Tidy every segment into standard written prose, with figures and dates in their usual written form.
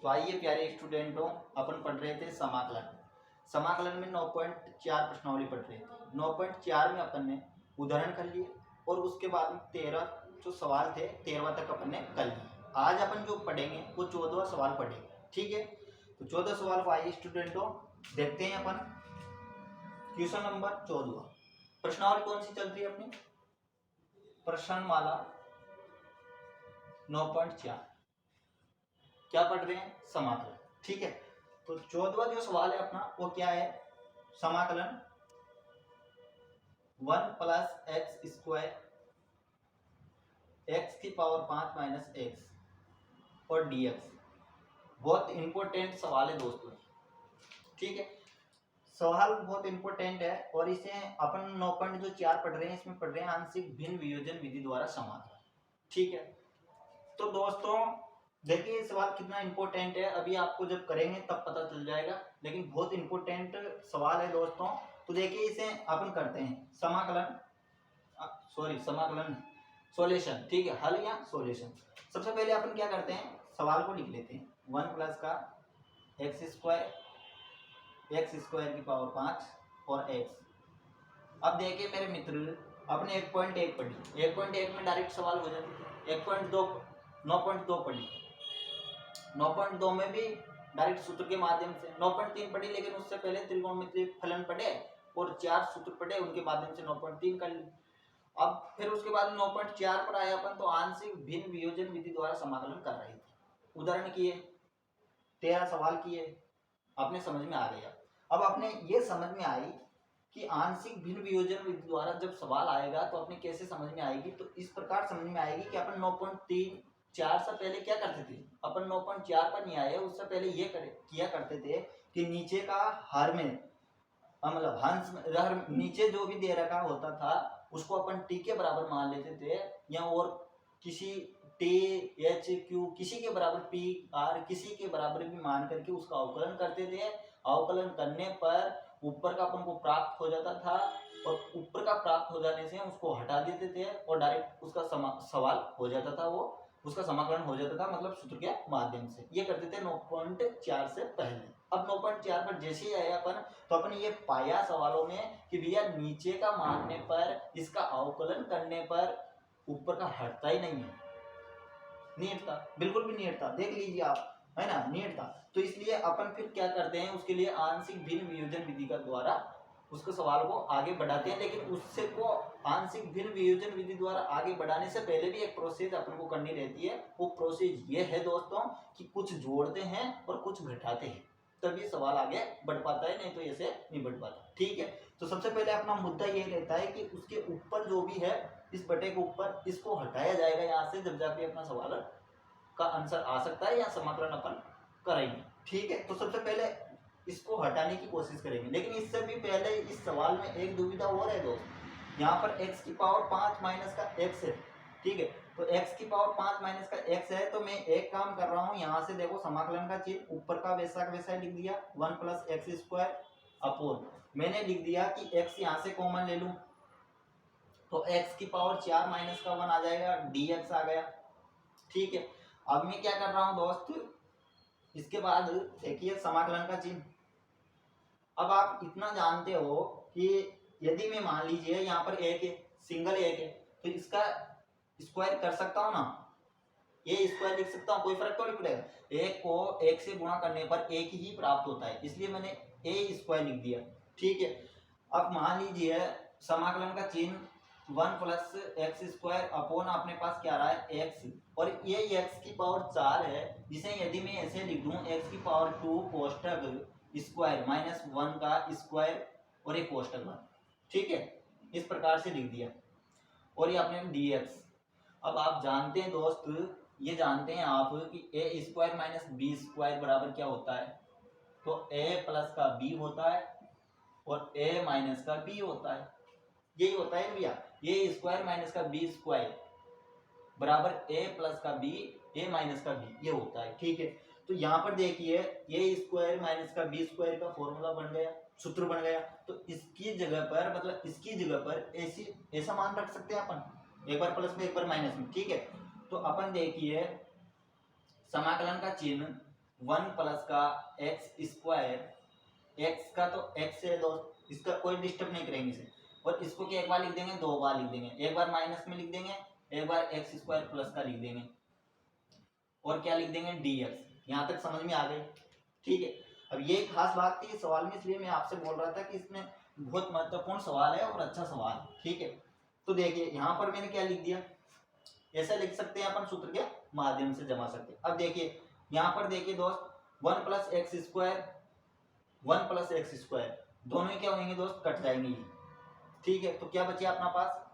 तो आइए प्यारे स्टूडेंटों, अपन पढ़ रहे थे समाकलन। समाकलन में 9.4 प्रश्नावली पढ़ रहे थे। 9.4 में अपन ने उदाहरण कर लिए और उसके बाद में 13 जो सवाल थे 13वां तक अपन ने कर लिए। आज अपन जो पढ़ेंगे वो 14वां सवाल पढ़ेंगे, ठीक है। तो 14 सवाल को आइए स्टूडेंटों देखते हैं अपन। क्वेश्चन नंबर 14, प्रश्नावली कौन सी चल रही है अपनी? प्रश्नमाला 9.4। क्या पढ़ रहे हैं? समाकलन, ठीक है। तो 14वां जो सवाल है अपना वो क्या है? समाकलन 1 + x² x की पावर 5 - x और dx। बहुत इंपॉर्टेंट सवाल है दोस्तों, ठीक है। सवाल बहुत इंपॉर्टेंट है और इसे अपन 9.4 पढ़ रहे हैं, इसमें पढ़ रहे हैं आंशिक भिन्न वियोजन विधि द्वारा समाकलन, ठीक है। तो दोस्तों देखिए ये सवाल कितना इंपॉर्टेंट है, अभी आपको जब करेंगे तब पता चल जाएगा, लेकिन बहुत इंपॉर्टेंट सवाल है दोस्तों। तो देखिए इसे अपन करते हैं समाकलन सॉल्यूशन, ठीक है, हल या सॉल्यूशन। सबसे पहले अपन क्या करते हैं, सवाल को लिख लेते हैं। 1 + का x² की पावर 5 और x। अब देखिए मेरे मित्र, अपने 1.1 पढ़ी, 1.1 में डायरेक्ट सवाल हो जाते। 1.2 9.2 पढ़ी, 9.2 में भी डायरेक्ट सूत्र के माध्यम से। 9.3 पढ़ी, लेकिन उससे पहले त्रिकोणमितीय फलन पढ़े और 4 सूत्र पढ़े, उनके माध्यम से 9.3 कर ली। अब फिर उसके बाद 9.4 पर आया अपन, तो आंशिक भिन्न वियोजन विधि द्वारा समाकलन कर रहे थे। उदाहरण किए, 13 सवाल किए, अपने समझ में आ गया। अब अपने ये समझ में आई कि आंशिक भिन्न वियोजन विधि द्वारा जब सवाल आएगा तो अपने कैसे समझ में आएगी, तो इस प्रकार समझ में आएगी कि अपन 9.4 से पहले क्या करते थे, अपन 9.4 पर नहीं आए, उससे पहले ये किया करते थे कि नीचे का हर में मतलब हर नीचे जो भी दे रखा होता था उसको अपन टी के बराबर मान लेते थे, या और किसी टी एच क्यू किसी के बराबर पी आर किसी के बराबर भी मान करके उसका अवकलन करते थे। अवकलन करने पर ऊपर का अपन को प्राप्त हो जाता था और ऊपर का प्राप्त हो जाने से उसको हटा देते थे और डायरेक्ट उसका सवाल हो जाता था, वो उसका समाकलन हो जाता था, मतलब सूत्र के माध्यम से। ये करते थे 9.4 से पहले। अब 9.4 पर जैसे ही आया अपन, तो अपन ये पाया सवालों में कि भैया नीचे का मानने पर इसका अवकलन करने पर ऊपर का हटता ही नहीं है, नहीं हटता, बिल्कुल भी नहीं हटता। देख लीजिए आप, है ना, नहीं हटता। तो इसलिए अपन फिर क्या करते हैं, उसके लिए आंशिक भिन्न वियोजन विधि का द्वारा उसको सवाल को आगे बढ़ाते हैं। लेकिन उससे को आंशिक भिन्न वियोजन विधि द्वारा आगे बढ़ाने से पहले भी एक प्रोसेस अपन को करनी रहती है। वो प्रोसेस ये है दोस्तों कि कुछ जोड़ते हैं और कुछ घटाते हैं, तभी सवाल आगे बढ़ पाता है, नहीं तो ऐसे नहीं बढ़ पाता, ठीक है। तो सबसे पहले अपना मुद्दा ये रहता है कि उसके ऊपर जो भी है, इस बटे के ऊपर इसको हटाया जाएगा यहाँ से, जब जाके अपना सवाल का आंसर आ सकता है या समाकलन अपन करेंगे, ठीक है। तो सबसे पहले इसको हटाने की कोशिश करेंगे, लेकिन इससे भी पहले इस सवाल में एक दुविधा और है दोस्त। यहाँ पर x की पावर 5 माइनस का x है, ठीक है। तो x की पावर 5 माइनस का x है, तो मैं एक काम कर रहा हूँ, यहाँ से देखो समाकलन का चिन्ह ऊपर का वैसा का वैसा लिख दिया, 1 + x² अपोन मैंने लिख दिया कि x यहाँ से कॉमन ले लूं, तो x की पावर 4 माइनस का 1 आ जाएगा, dx आ गया, ठीक है। अब मैं क्या कर रहा हूँ दोस्त, इसके बाद देखिए समाकलन का चिन्ह। अब आप इतना जानते हो कि यदि मैं मान लीजिए यहाँ पर एक है, सिंगल एक है, तो इसका स्क्वायर कर सकता हूँ ना, ये स्क्वायर लिख सकता हूँ, कोई फर्क तो नहीं पड़ेगा। एक को एक से गुणा करने पर एक ही प्राप्त होता है, इसलिए मैंने a² लिख दिया, ठीक है। अब मान लीजिए समाकलन का चिन्ह 1 + x² अपोन अपने पास क्या रहा है x, और ये x की पावर 4 है, जिसे यदि मैं ऐसे लिख दूं x की पावर 2 कोष्टक स्क्वायर माइनस 1 का स्क्वायर और एक कोष्टक 1, ठीक है, इस प्रकार से लिख दिया, और ये अपने dx। अब आप जानते हैं दोस्त, ये जानते हैं आप कि a² - b² बराबर क्या होता है, तो a + का b होता है और a - का b होता है, यही होता है भैया। a² - का b² बराबर a + का b a - का b, ये होता है, ठीक है। तो यहाँ पर देखिए a² - का b² का फॉर्मूला बन गया, सूत्र बन गया। तो इसकी जगह पर, मतलब इसकी जगह पर ऐसा मान रख सकते हैं अपन, एक बार प्लस में एक बार माइनस में, ठीक है। तो अपन देखिए समाकलन का चिन्ह 1 प्लस का एक्स स्क्वायर, एक्स का तो एक्स है दोस्त, इसका कोई डिस्टर्ब नहीं करेंगे इसे, और इसको क्या एक बार लिख देंगे, दो बार लिख देंगे, एक बार माइनस में लिख देंगे, एक बार एक्स स्क्वायर प्लस का लिख देंगे, और क्या लिख देंगे dx। यहाँ तक समझ में आ गई? ठीक है। अब ये खास बात थी सवाल में, इसलिए मैं आपसे बोल रहा था कि इसमें बहुत महत्वपूर्ण सवाल है और अच्छा सवाल, ठीक है। तो देखिए यहाँ पर मैंने क्या लिख दिया, ऐसा लिख सकते हैं अपन, सूत्र के माध्यम से जमा सकते हैं। अब देखिए यहाँ पर देखिए दोस्त, 1 plus x square, 1 plus x square, दोनों ही क्या होंगे दोस्त, कट जाएंगे ये, ठीक है। तो क्या बचे अपना पास,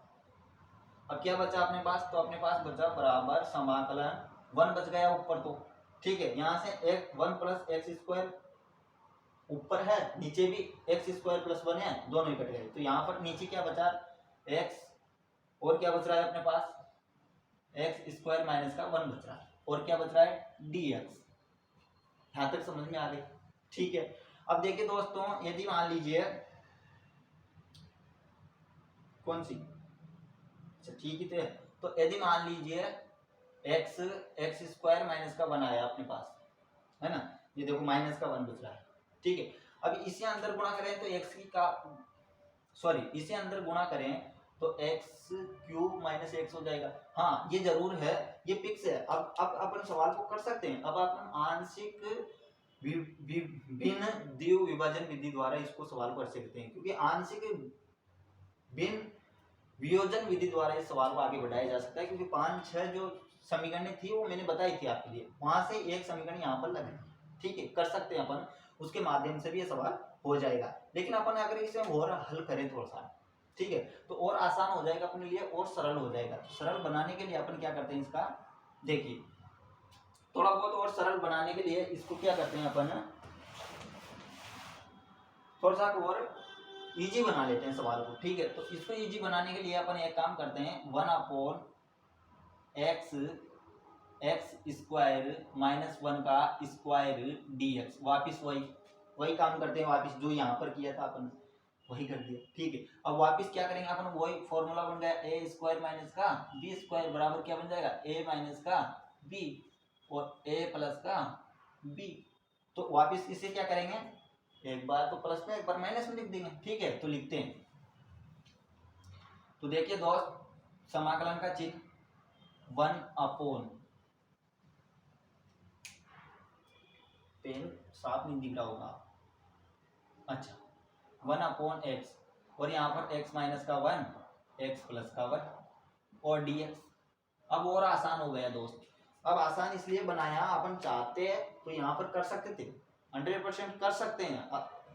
अब क्या बचा अपने पास, तो अपने पास बचा बराबर समाकलन 1 बच गया ऊपर तो, ठीक है। यहाँ से एक 1 प्लस एक्स स्क्वायर ऊपर है, नीचे भी एक्स स्क्वायर प्लस 1 है, दोनों ही कट गए। तो यहाँ पर नीचे क्या बचा, एक्स, और क्या बच रहा है अपने पास, एक्स स्क्वायर माइनस का 1 बच रहा है, और क्या बच रहा है dx। यहाँ तक समझ में आ गई? ठीक है। अब देखिए दोस्तों, यदि मान लीजिए कौन सी, अच्छा ठीक ही थे, तो यदि मान लीजिए एक्स, एक्स स्क्वायर माइनस का 1 आया अपने पास, है ना, ये देखो माइनस का 1 बच रहा है, ठीक है। अब इसे अंदर गुणा करें तो एक्स की का, सॉरी इसे अंदर गुणा करें तो एक्स क्यूब माइनस एक्स हो जाएगा। हाँ ये जरूर है, ये फिक्स है। अब अपन सवाल को कर सकते हैं, अब अपन आंशिक भिन्न द्विव विभाजन विधि द्वारा इसको सवाल कर सकते हैं, क्योंकि आंशिक भिन्न वियोजन विधि द्वारा इस सवाल को आगे बढ़ाया जा सकता है, क्योंकि 5-6 जो समीकरण थी वो मैंने बताई थी आपके लिए, वहां से एक समीकरण यहाँ पर लगे, ठीक है। कर सकते हैं अपन, उसके माध्यम से भी ये सवाल हो जाएगा। लेकिन अपन अगर इसे और हल करें थोड़ा सा, ठीक है, तो और आसान हो जाएगा अपने लिए और सरल हो जाएगा। तो सरल बनाने के लिए अपन क्या करते हैं, इसका देखिए थोड़ा बहुत और सरल बनाने के लिए इसको क्या करते हैं अपन, थोड़ा सा और इजी बना लेते हैं सवाल को, ठीक है। तो इसको इजी बनाने के लिए अपन एक काम करते हैं, 1/x एक्स स्क्वायर माइनस 1 का स्क्वायर dx, वापिस वही काम करते हैं, वापिस जो यहाँ पर किया था अपन वही कर दिया, ठीक है। अब वापिस क्या करेंगे अपन, वही फॉर्मूला बन गया ए स्क्वायर माइनस का बी स्क्वायर बराबर क्या बन जाएगा, ए माइनस का बी और ए प्लस का बी। तो वापिस इसे क्या करेंगे, एक बार तो प्लस में एक बार माइनस में लिख देंगे, ठीक है। तो लिखते हैं, तो देखिए दोस्त समाकलन का चिन्ह 1/, पेन साफ नहीं दिख रहा होगा, अच्छा 1/x, और यहाँ पर x माइनस का 1, x प्लस का 1 और dx। अब और आसान हो गया दोस्त। अब आसान इसलिए बनाया, अपन चाहते तो यहाँ पर कर सकते थे, 100% कर सकते हैं।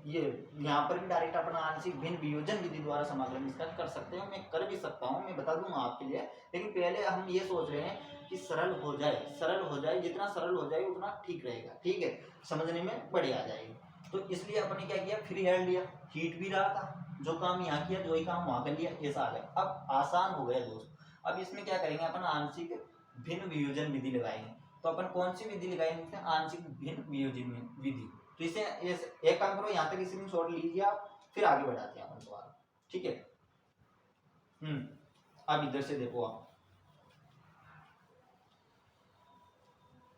ये यहाँ पर भी डायरेक्ट अपन आंशिक भिन्न वियोजन विधि द्वारा समाकलन इसका कर सकते हैं, मैं कर भी सकता हूँ, मैं बता दूंगा आपके लिए। लेकिन पहले हम ये सोच रहे हैं कि सरल हो जाए, सरल हो जाए, जितना सरल हो जाए उतना ठीक रहेगा, ठीक है, समझने में बढ़िया आ जाएगी। तो इसलिए अपन ने क्या किया, फ्री हैंड लिया, हीट भी रहा था, जो काम यहाँ किया जो ही काम वहाँ कर लिया, ऐसा आ गया। अब आसान हो गया दोस्त। अब इसमें क्या करेंगे अपन, आंशिक भिन्न वियोजन विधि लगाएंगे। तो अपन कौन सी विधि लगाएंगे, आंशिक भिन्न वियोजन विधि। तो इसे एक काम करो, यहाँ तक स्क्रीनशॉट लीजिए आप, फिर आगे बढ़ाते हैं अपन सवाल, ठीक है। अब इधर से देखो आप,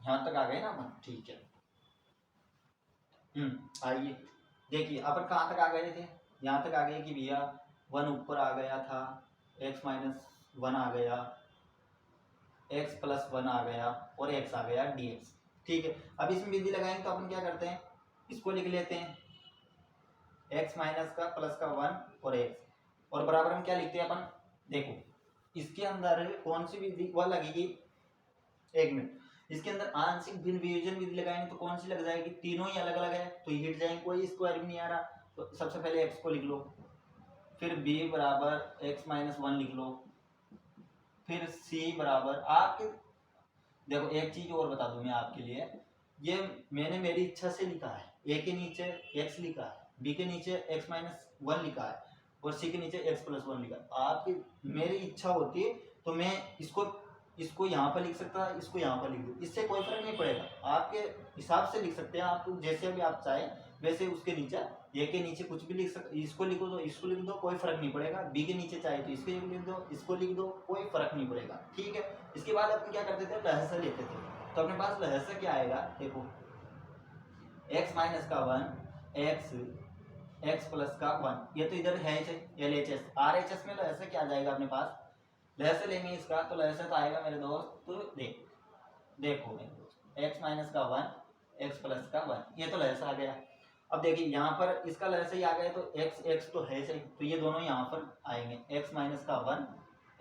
यहाँ तक आ गए ना अपन, ठीक है। आइए देखिए अपन कहाँ तक आ गए थे, यहाँ तक आ गए कि भैया 1 ऊपर आ गया था, x माइनस 1 आ गया, x प्लस 1 आ गया और x आ गया dx, ठीक है। अब इसमें विधि लगाएंगे तो अपन क्या करते हैं, इसको लिख लेते हैं x माइनस का प्लस का 1 और x, और बराबर हम क्या लिखते हैं अपन, देखो इसके अंदर कौन सी विधि वह लगेगी, एक मिनट, इसके अंदर आंशिक भिन्न वियोजन विधि लगाएंगे तो कौन सी लग जाएगी, तीनों ही अलग अलग है तो ये हिट जाएंगे, कोई स्क्वायर भी नहीं आ रहा। तो सबसे पहले x को लिख लो, फिर b बराबर x माइनस 1 लिख लो, फिर c बराबर, आपके देखो एक चीज और बता दूं मैं आपके लिए, ये मैंने मेरी इच्छा से लिखा है, a के नीचे x लिखा है, b के नीचे x माइनस 1 लिखा है और c के नीचे x प्लस 1 लिखा है। आपकी मेरी इच्छा होती है तो मैं इसको यहाँ पर लिख सकता है, इसको यहाँ पर लिख दूँ, इससे कोई फर्क नहीं पड़ेगा, आपके हिसाब से लिख सकते हैं आप, जैसे भी आप चाहें वैसे। उसके नीचे ए के नीचे कुछ भी लिख सकते, इसको लिखो तो इसको लिख दो, कोई फर्क नहीं पड़ेगा। बी के नीचे चाहे तो इसको लिख दो, इसको लिख दो, कोई फर्क नहीं पड़ेगा, ठीक है। इसके बाद अपन क्या करते थे, लहजा लेते थे। तो अपने पास लहजा क्या आएगा, देखो एक्स माइनस का 1 एक्स प्लस का 1, ये तो इधर है L H S R H S में लहसे क्या आ जाएगा अपने पास, लहसे लेंगे इसका तो लहसे तो आएगा मेरे दोस्त, तो देखो मेरे दोस्त एक्स माइनस का 1 एक्स प्लस का 1, ये तो लहसा आ गया। अब देखिए यहाँ पर इसका लहसा ही आ गया, तो एक्स एक्स तो है सही, तो ये दोनों यहाँ पर आएंगे, एक्स माइनस का 1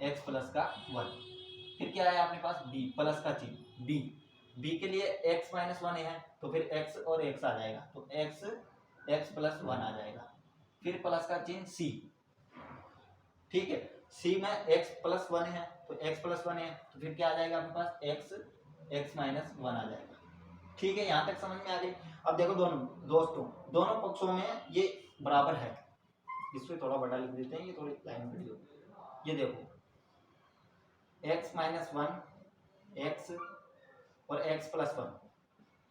एक्स प्लस का 1। फिर क्या है अपने पास बी प्लस का चिन्ह, बी के लिए एक्स माइनस 1 है तो फिर एक्स और एक्स आ जाएगा, तो एक्स प्लस 1 आ जाएगा। फिर प्लस का चिन्ह सी, ठीक है, सी में एक्स प्लस 1 है तो एक्स प्लस 1 है तो फिर क्या आ जाएगा अपने पास एक्स माइनस 1 आ जाएगा। ठीक है, यहाँ तक समझ में आ गई। अब देखो दोस्तों दोनों पक्षों में ये बराबर है, इसमें थोड़ा बड़ा लिख देते हैं, ये थोड़ी लाइन बड़ी हो, ये देखो एक्स माइनस 1 एक्स और एक्स प्लस 1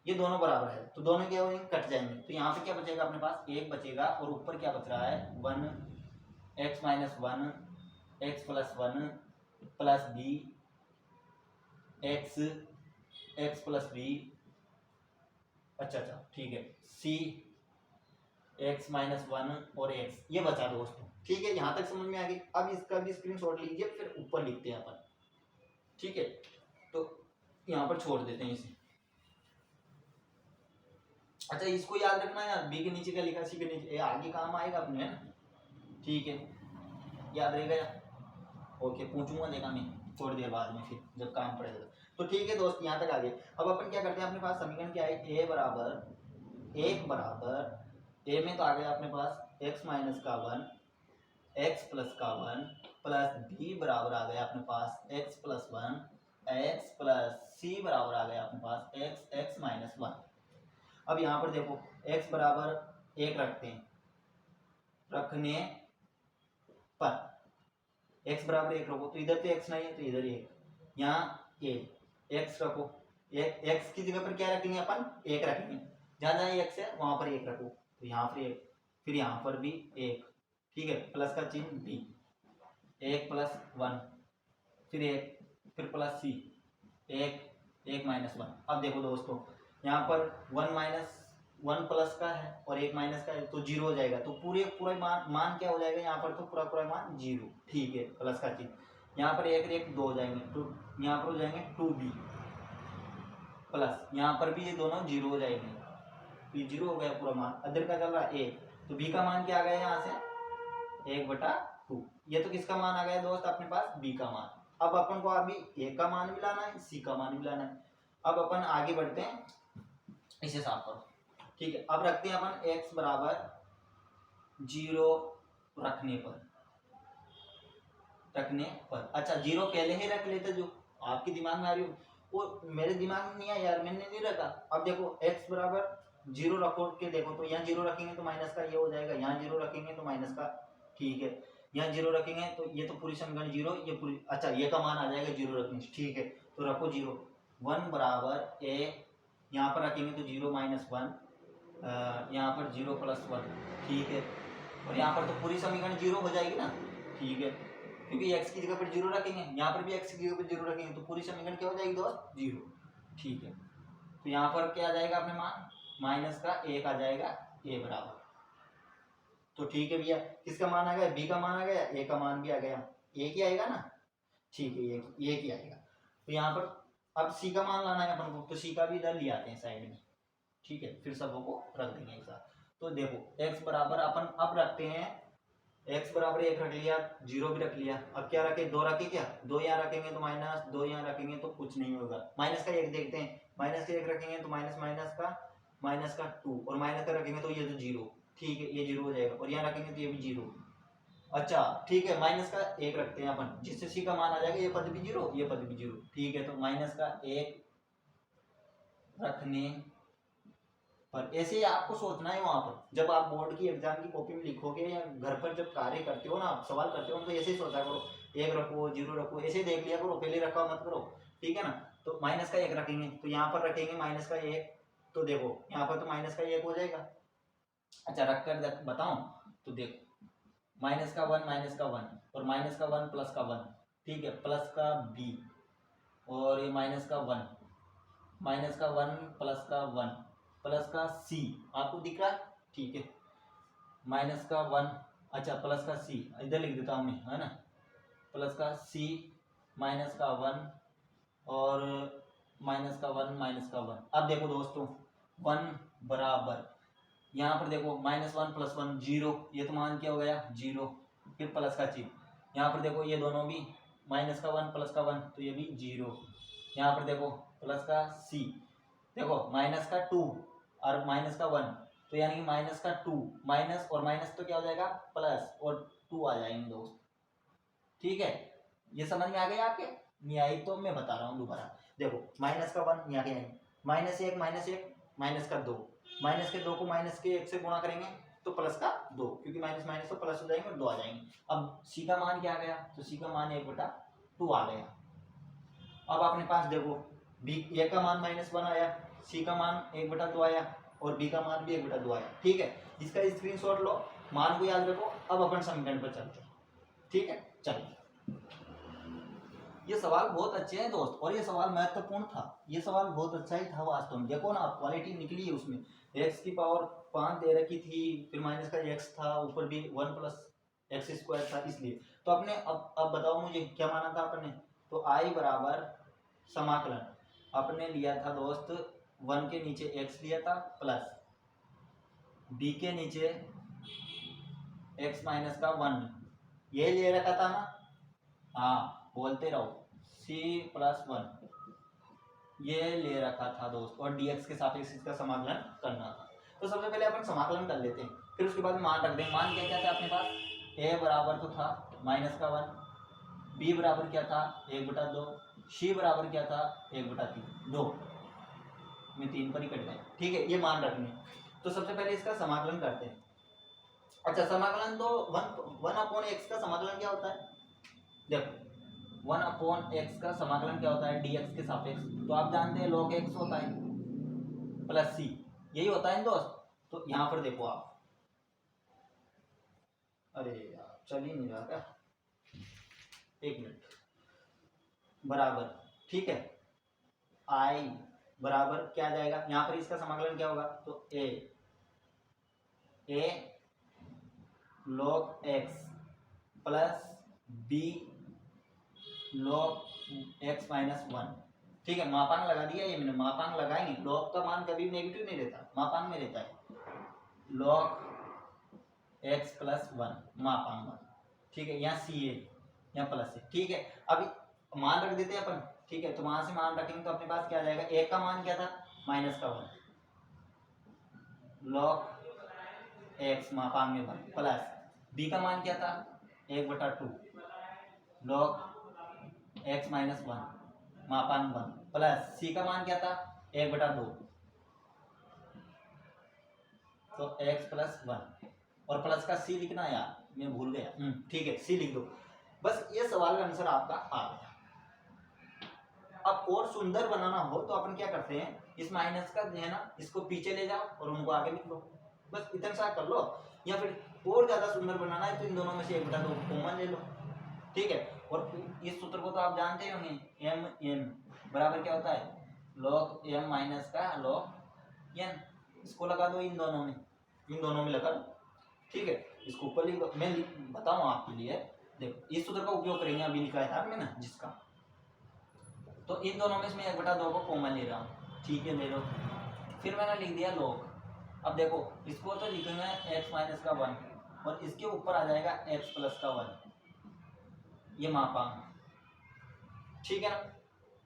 ये दोनों बराबर है, तो दोनों क्या होंगे, कट जाएंगे, तो यहाँ पे क्या बचेगा अपने पास, एक बचेगा, और ऊपर क्या बच रहा है 1 x minus 1 x plus 1 plus b x plus b, अच्छा ठीक है, सी एक्स माइनस 1 और एक्स, ये बचा दोस्तों। ठीक है, यहाँ तक समझ में आ गई। अब इसका भी स्क्रीनशॉट लीजिए, फिर ऊपर लिखते हैं अपन, ठीक है, तो यहाँ पर छोड़ देते हैं इसे। अच्छा इसको याद रखना यार, बी के नीचे क्या लिखा, सी के नीचे, आगे काम आएगा अपने, है ना, ठीक है, याद रहेगा यार, ओके, पूछूंगा देखा मैं थोड़ी देर बाद में, फिर जब काम पड़ेगा। तो ठीक है दोस्त, यहाँ तक आ गए। अब अपन क्या करते हैं, अपने पास समीकरण क्या है, ए बराबर ए में तो आ गया अपने पास एक्स माइनस का 1 एक्स प्लस का 1 प्लस बी बराबर आ गया अपने पास एक्स प्लस 1 एक्स प्लस सी बराबर आ गया अपने पास एक्स माइनस 1। अब यहाँ पर देखो x बराबर 1 रखते हैं, रखने पर x बराबर 1 रखो, तो इधर तो x नहीं है तो इधर 1, यहाँ x रखो, x की जगह पर क्या रखेंगे अपन, 1 रखेंगे, जहाँ जहाँ x है वहां पर 1 रखो, तो यहाँ पर 1, फिर यहाँ पर भी 1, ठीक है, प्लस का चिन्ह b 1 प्लस 1, फिर 1, फिर प्लस c 1 माइनस 1। अब देखो दोस्तों यहाँ पर 1 प्लस का है और 1 माइनस का है तो 0 हो जाएगा, तो पूरा मान क्या हो जाएगा यहाँ पर, तो पूरा मान 0, ठीक है, प्लस का चिन्ह, यहाँ पर 1 2 हो जाएंगे, तो यहाँ पर हो जाएंगे 2b प्लस, यहाँ पर भी ये दोनों 0 हो जाएंगे, तो ये 0 हो गया पूरा मान, अदर का चल रहा है 1, तो b का मान क्या आ गया यहाँ से 1/2, ये तो किसका मान आ गया दोस्त अपने पास, b का मान। अब अपन को अभी a का मान भी लाना है, c का मान भी लाना है। अब अपन आगे बढ़ते हैं, इसे साफ करो, ठीक है, अब रखते हैं अपन x बराबर 0 रखने पर, अच्छा 0 पहले ही रख लेते, जो आपके दिमाग में आ रही हो वो मेरे दिमाग में नहीं आया यार, मैंने नहीं रखा। अब देखो x बराबर 0 रखो के देखो, तो यहाँ 0 रखेंगे तो माइनस का ये हो जाएगा, यहाँ 0 रखेंगे तो माइनस का, ठीक है, यहाँ 0 रखेंगे तो ये तो पूरी समीकरण 0, ये पूरी, अच्छा ये का मान आ जाएगा 0 रखने से, ठीक है, तो रखो 0 1 बराबर a, यहाँ पर रखेंगे तो 0 माइनस 1, यहाँ पर 0 प्लस 1, ठीक है, और यहाँ पर तो पूरी समीकरण 0 हो जाएगी ना, ठीक है, क्योंकि x की जगह पर 0 रखेंगे, यहाँ पर भी x की जगह पर 0 रखेंगे, तो पूरी समीकरण क्या हो जाएगी दोस्त 0, ठीक है, तो यहाँ पर क्या आ जाएगा अपने मान, माइनस का 1 आ जाएगा a बराबर, तो ठीक है भैया, किसका मान आ गया, b का मान आ गया, a का मान भी आ गया, एक ही आएगा ना, ठीक है, एक ही आएगा। तो यहाँ पर अब c का मान लाना है अपन को, तो c का भी इधर ले आते हैं साइड में, ठीक है, फिर सबों को रख देंगे एक साथ। तो देखो x बराबर अपन अब रखते हैं, x बराबर 1 रख लिया, 0 भी रख लिया, अब क्या रखे, 2 रखे, क्या 2 यहाँ रखेंगे तो माइनस, 2 यहाँ रखेंगे तो कुछ नहीं होगा, माइनस का 1 देखते हैं, माइनस का 1 रखेंगे तो माइनस का 2, और माइनस का रखेंगे तो ये तो 0, ठीक है, ये 0 हो जाएगा, और यहाँ रखेंगे तो ये भी 0, अच्छा ठीक है, माइनस का 1 रखते हैं अपन, जिससे c का मान आ जाएगा, ये पद भी 0 ये पद भी 0, ठीक है, तो माइनस का 1 रखने पर, ऐसे ही आपको सोचना है वहां पर, जब आप बोर्ड की एग्जाम की कॉपी में लिखोगे या घर पर जब कार्य करते हो ना, आप सवाल करते हो तो ऐसे ही सोचा करो, 1 रखो 0 रखो, ऐसे देख लिया करो, पहले रखा मत करो, ठीक है ना। तो माइनस का 1 रखेंगे तो यहाँ पर रखेंगे माइनस का 1, तो देखो यहाँ पर तो माइनस का 1 हो जाएगा, अच्छा रख कर बताऊं, तो देखो माइनस का 1 और माइनस का 1 प्लस का 1, ठीक है, प्लस का b, और ये माइनस का 1 प्लस का 1, प्लस का सी आपको दिख रहा है, ठीक है, माइनस का 1, अच्छा प्लस का सी इधर लिख देता हूँ मैं, है ना, प्लस का सी माइनस का 1 और माइनस का 1 माइनस का 1। अब देखो दोस्तों 1 बराबर यहाँ पर देखो -1 + 1 0, ये तो मान क्या हो गया 0, फिर प्लस का चिन्ह, यहाँ पर देखो ये दोनों भी माइनस का 1 प्लस का 1 तो ये भी 0, यहाँ पर देखो प्लस का सी, देखो माइनस का 2 और माइनस का 1 तो यानी कि माइनस का 2, माइनस और माइनस तो क्या हो जाएगा प्लस और 2 आ जाएंगे दोस्त, ठीक है। ये समझ में आ गया आपके, नहीं आई तो मैं बता रहा हूँ दोबारा, देखो माइनस का 1 यहाँ के आएंगे, -1 माइनस का 2, माइनस के 2 को माइनस के 1 से गुणा करेंगे तो प्लस का 2, क्योंकि माइनस माइनस तो प्लस हो जाएंगे और 2 आ जाएंगे। अब सी का मान क्या आ गया, तो सी का मान 1/2 आ गया। अब अपने पास देखो बी ए का मान -1 आया, सी का मान 1/2 आया और बी का मान भी 1/2 आया, ठीक है। इसका स्क्रीनशॉट लो, मान को याद रखो। अब अपन समीकरण पर चलते हैं, ठीक है। चलिए, ये सवाल बहुत अच्छे हैं दोस्त और ये सवाल महत्वपूर्ण था, ये सवाल बहुत अच्छा ही था वास्तव में। देखो ना क्वालिटी निकली है उसमें, x की पावर 5 दे रखी थी, फिर माइनस का x था, ऊपर भी 1 + x² था, इसलिए तो अपने अब बताओ मुझे क्या माना था अपने, तो i बराबर समाकलन अपने लिया था दोस्त 1 के नीचे x लिया था प्लस b के नीचे x माइनस का 1 ये ले रखा था ना, हाँ बोलते रहो, c + 1 ये ले रखा था दोस्त और dx के सापेक्ष इसका समाकलन करना था। तो सबसे पहले अपन समाकलन कर लेते हैं, फिर उसके बाद मान रख देंगे। मान क्या क्या था अपने पास, a बराबर तो था -1, b बराबर क्या था 1/2, c बराबर क्या था 1/3, 2 में 3 पर ही कट गए, ठीक है। ये मान रखने, तो सबसे पहले इसका समाकलन करते हैं। अच्छा समाकलन तो 1/x का समाकलन क्या होता है, देखो 1/x का समाकलन क्या होता है dx के सापेक्ष, तो आप जानते हैं log x होता है प्लस c, यही होता है दोस्त। तो यहाँ पर देखो आप, अरे यार चल ही नहीं रहा क्या, 1 मिनट, बराबर, ठीक है, i बराबर क्या आ जाएगा, यहाँ पर इसका समाकलन क्या होगा, तो a log x plus b log x - 1, ठीक है। मापांक लगा दिया, ये मैंने मापांक लगाएंगे, log का मान कभी नेगेटिव नहीं रहता, मापांक में रहता है, log x + 1 मापांक 1, ठीक है। यहाँ c है, यहाँ प्लस है, ठीक है। अभी मान रख देते हैं अपन, ठीक है, तो वहां से मान रखेंगे तो अपने पास क्या आ जाएगा, a का मान क्या था -1 log x मापांक में 1 प्लस b का मान क्या था 1/2 log x - 1 मापांक 1 प्लस c का मान क्या था 1/2 तो x + 1 और प्लस का c लिखना यार मैं भूल गया, ठीक है c लिख दो। बस ये सवाल का आंसर आपका आ गया। अब और सुंदर बनाना हो तो अपन क्या करते हैं, इस माइनस का जो है ना इसको पीछे ले जाओ और उनको आगे लिख लो, बस इतना सा कर लो। या फिर और ज्यादा सुंदर बनाना है तो इन दोनों में से 1/2 कॉमन ले लो, ठीक है। और इस सूत्र को तो आप जानते होंगे, mn बराबर क्या होता है log m माइनस का log n, इसको लगा दो इन दोनों में लगा दो, ठीक है। इसको ऊपर लिख दो, मैं बताऊँ आपके लिए, देखो इस सूत्र का उपयोग करेंगे अभी लिखा है में ना जिसका, तो इन दोनों में से मैं 1/2 को कॉमन ले रहा हूँ, ठीक है, ले लो। फिर मैंने लिख दिया log, अब देखो इसको तो लिखेंगे x - 1 और इसके ऊपर आ जाएगा x + 1, ये मापांक, ठीक है ना,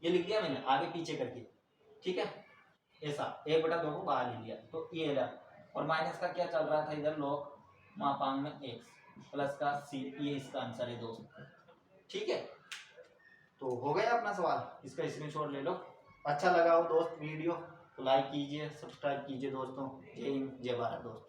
ये लिख दिया मैंने आगे पीछे करके, ठीक है। ऐसा 1/2 को बाहर ले लिया तो ये रहा, और माइनस का क्या चल रहा था इधर log मापांक में x प्लस का c, ये इसका आंसर है दोस्त, ठीक है। तो हो गया अपना सवाल, इसका स्क्रीनशॉट ले लो। अच्छा लगा हो दोस्त वीडियो तो लाइक कीजिए, सब्सक्राइब कीजिए दोस्तों। जय हिंद जय भारत दोस्तों।